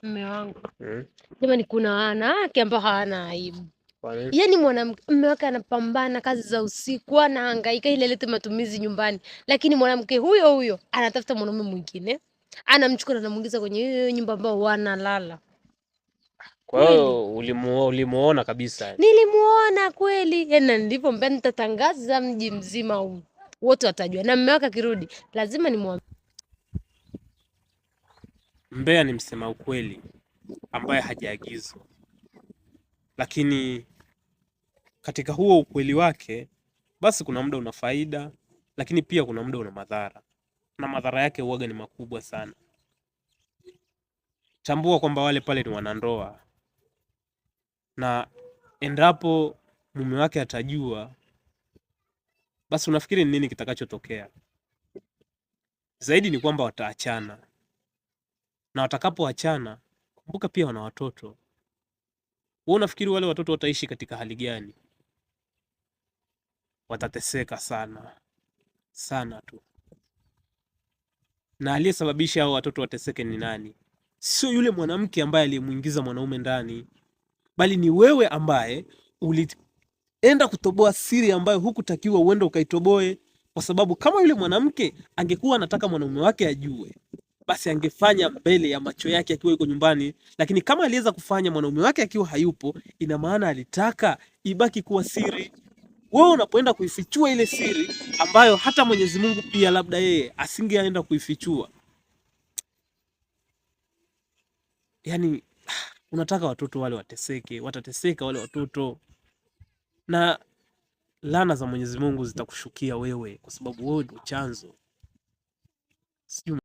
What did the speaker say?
Mume wangu. Jamani, kuna wanawake ambao hawana aibu. Kwani? Yaani mume wake anapambana kazi za usiku, anahangaika ili alete matumizi nyumbani, lakini mwanamke huyo huyo anatafuta mwanaume mwingine, anamchukua na anamuingiza kwenye hiyo nyumba ambao wanalala. Kwa hiyo ulimuona kabisa? Nilimuona kweli, yaani nilivyompenda nitatangaza mji mzima huu, wote watajua, na mume wake akirudi lazima nimwambie. Mbea ni msema ukweli ambaye hajaagizwa, lakini katika huo ukweli wake basi kuna muda una faida, lakini pia kuna muda una madhara, na madhara yake huaga ni makubwa sana. Tambua kwamba wale pale ni wanandoa, na endapo mume wake atajua, basi unafikiri ni nini kitakachotokea? Zaidi ni kwamba wataachana, na watakapoachana, kumbuka pia wana watoto. Wewe unafikiri wale watoto wataishi katika hali gani? Watateseka sana sana tu. Na aliyesababisha hao watoto wateseke ni nani? Sio yule mwanamke ambaye alimuingiza mwanaume ndani, bali ni wewe ambaye ulienda kutoboa siri ambayo hukutakiwa uende ukaitoboe. Kwa sababu kama yule mwanamke angekuwa anataka mwanaume wake ajue, basi angefanya mbele ya macho yake akiwa yuko nyumbani, lakini kama aliweza kufanya mwanaume wake akiwa hayupo, ina maana alitaka ibaki kuwa siri. Wewe unapoenda kuifichua ile siri ambayo hata Mwenyezi Mungu pia labda yeye asingeenda kuifichua, yani unataka watoto wale wateseke. Watateseka wale watoto, na laana za Mwenyezi Mungu zitakushukia wewe, kwa sababu wewe ndio chanzo. Sijui